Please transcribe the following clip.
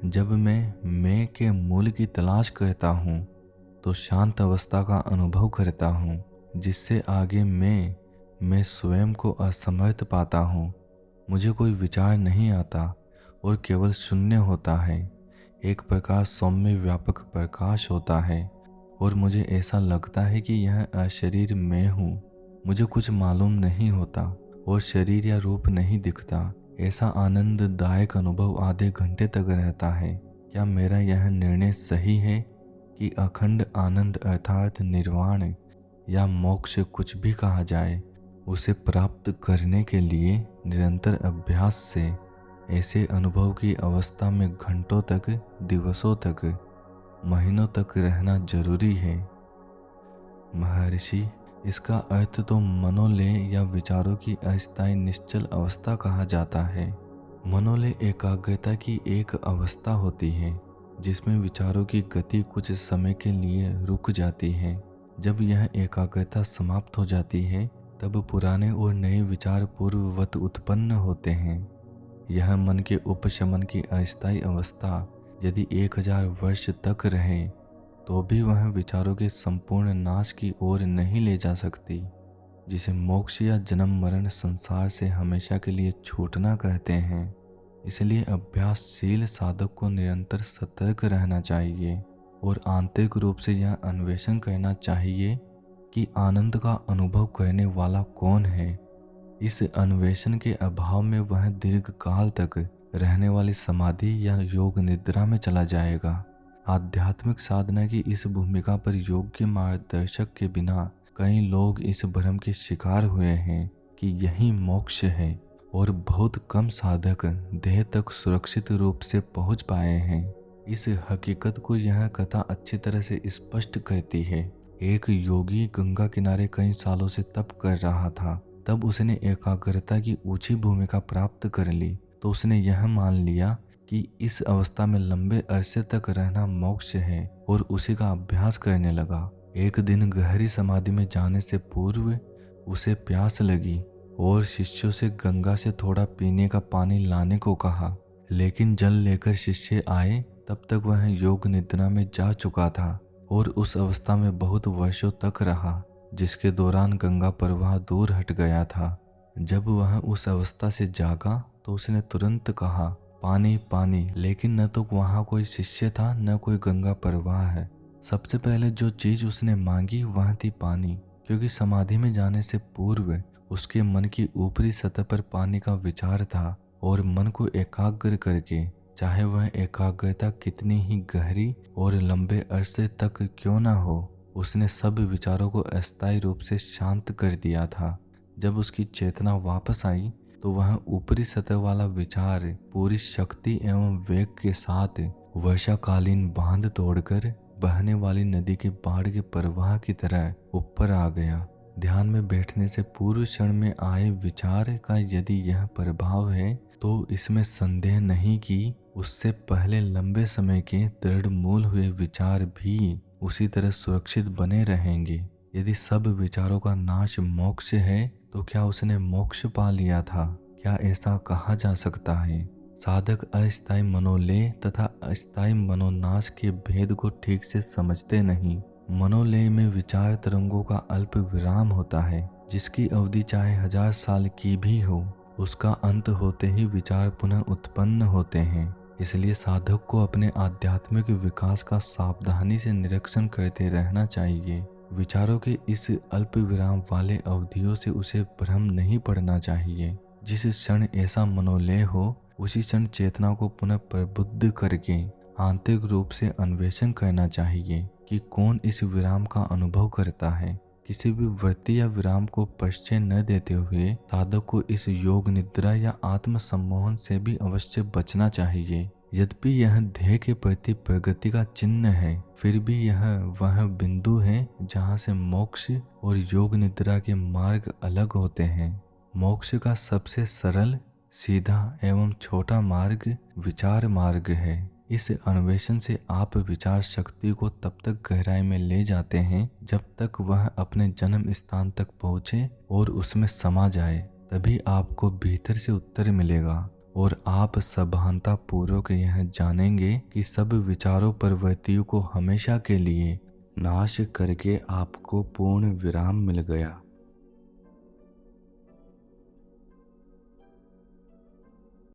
जब मैं के मूल की तलाश करता हूँ तो शांत अवस्था का अनुभव करता हूँ, जिससे आगे मैं स्वयं को असमर्थ पाता हूँ। मुझे कोई विचार नहीं आता और केवल शून्य होता है। एक प्रकार सौम्य व्यापक प्रकाश होता है और मुझे ऐसा लगता है कि यह अशरीर मैं हूँ। मुझे कुछ मालूम नहीं होता और शरीर या रूप नहीं दिखता। ऐसा आनंददायक अनुभव आधे घंटे तक रहता है। क्या मेरा यह निर्णय सही है कि अखंड आनंद अर्थात निर्वाण या मोक्ष कुछ भी कहा जाए, उसे प्राप्त करने के लिए निरंतर अभ्यास से ऐसे अनुभव की अवस्था में घंटों तक, दिवसों तक, महीनों तक रहना जरूरी है? महर्षि, इसका अर्थ तो मनोलय या विचारों की अस्थायी निश्चल अवस्था कहा जाता है। मनोलय एकाग्रता की एक अवस्था होती है जिसमें विचारों की गति कुछ समय के लिए रुक जाती है। जब यह एकाग्रता समाप्त हो जाती है तब पुराने और नए विचार पूर्ववत उत्पन्न होते हैं। यह मन के उपशमन की अस्थायी अवस्था यदि 1000 वर्ष तक रहे तो भी वह विचारों के संपूर्ण नाश की ओर नहीं ले जा सकती, जिसे मोक्ष या जन्म मरण संसार से हमेशा के लिए छूटना कहते हैं। इसलिए अभ्यासशील साधक को निरंतर सतर्क रहना चाहिए और आंतरिक रूप से यह अन्वेषण करना चाहिए कि आनंद का अनुभव करने वाला कौन है। इस अन्वेषण के अभाव में वह दीर्घ काल तक रहने वाली समाधि या योग निद्रा में चला जाएगा। आध्यात्मिक साधना की इस भूमिका पर योग्य मार्गदर्शक के बिना कई लोग इस भ्रम के शिकार हुए हैं कि यही मोक्ष है और बहुत कम साधक देह तक सुरक्षित रूप से पहुंच पाए हैं। इस हकीकत को यह कथा अच्छी तरह से स्पष्ट करती है। एक योगी गंगा किनारे कई सालों से तप कर रहा था। तब उसने एकाग्रता की ऊंची भूमिका प्राप्त कर ली तो उसने यह मान लिया कि इस अवस्था में लंबे अरसे तक रहना मोक्ष है और उसी का अभ्यास करने लगा। एक दिन गहरी समाधि में जाने से पूर्व उसे प्यास लगी और शिष्यों से गंगा से थोड़ा पीने का पानी लाने को कहा, लेकिन जल लेकर शिष्य आए तब तक वह योग निद्रा में जा चुका था और उस अवस्था में बहुत वर्षों तक रहा, जिसके दौरान गंगा प्रवाह दूर हट गया था। जब वह उस अवस्था से जागा तो उसने तुरंत कहा, पानी पानी, लेकिन न तो वहाँ कोई शिष्य था न कोई गंगा प्रवाह है। सबसे पहले जो चीज उसने मांगी वह थी पानी, क्योंकि समाधि में जाने से पूर्व उसके मन की ऊपरी सतह पर पानी का विचार था और मन को एकाग्र करके, चाहे वह एकाग्रता कितनी ही गहरी और लंबे अरसे तक क्यों न हो, उसने सब विचारों को अस्थायी रूप से शांत कर दिया था। जब उसकी चेतना वापस आई तो वह ऊपरी सतह वाला विचार पूरी शक्ति एवं वेग के साथ वर्षाकालीन बांध तोड़कर बहने वाली नदी के बाढ़ के प्रवाह की तरह ऊपर आ गया। ध्यान में बैठने से पूर्व क्षण में आए विचार का यदि यह प्रभाव है तो इसमें संदेह नहीं कि उससे पहले लंबे समय के दृढ़ मूल हुए विचार भी उसी तरह सुरक्षित बने रहेंगे। यदि सब विचारों का नाश मोक्ष है तो क्या उसने मोक्ष पा लिया था? क्या ऐसा कहा जा सकता है? साधक अस्थायी मनोलय तथा अस्थायी मनोनाश के भेद को ठीक से समझते नहीं। मनोलय में विचार तरंगों का अल्प विराम होता है, जिसकी अवधि चाहे 1000 साल की भी हो। उसका अंत होते ही विचार पुनः उत्पन्न होते हैं। इसलिए साधक को अपने आध्यात्मिक विकास का सावधानी से निरीक्षण करते रहना चाहिए। विचारों के इस अल्प विराम वाले अवधियों से उसे भ्रम नहीं पड़ना चाहिए। जिस क्षण ऐसा मनोलय हो उसी क्षण चेतना को पुनः प्रबुद्ध करके आंतरिक रूप से अन्वेषण करना चाहिए कि कौन इस विराम का अनुभव करता है। किसी भी वृत्ति या विराम को परिचय न देते हुए साधक को इस योग निद्रा या आत्म सम्मोहन से भी अवश्य बचना चाहिए। यद्यपि यह ध्येय के प्रति प्रगति का चिन्ह है, फिर भी यह वह बिंदु है जहाँ से मोक्ष और योग निद्रा के मार्ग अलग होते हैं। मोक्ष का सबसे सरल, सीधा एवं छोटा मार्ग विचार मार्ग है। इस अन्वेषण से आप विचार शक्ति को तब तक गहराई में ले जाते हैं जब तक वह अपने जन्म स्थान तक पहुँचे और उसमें समा जाए। तभी आपको भीतर से उत्तर मिलेगा और आप सभानता पूर्वक यह जानेंगे कि सब विचारों प्रवृत्तियों को हमेशा के लिए नाश करके आपको पूर्ण विराम मिल गया।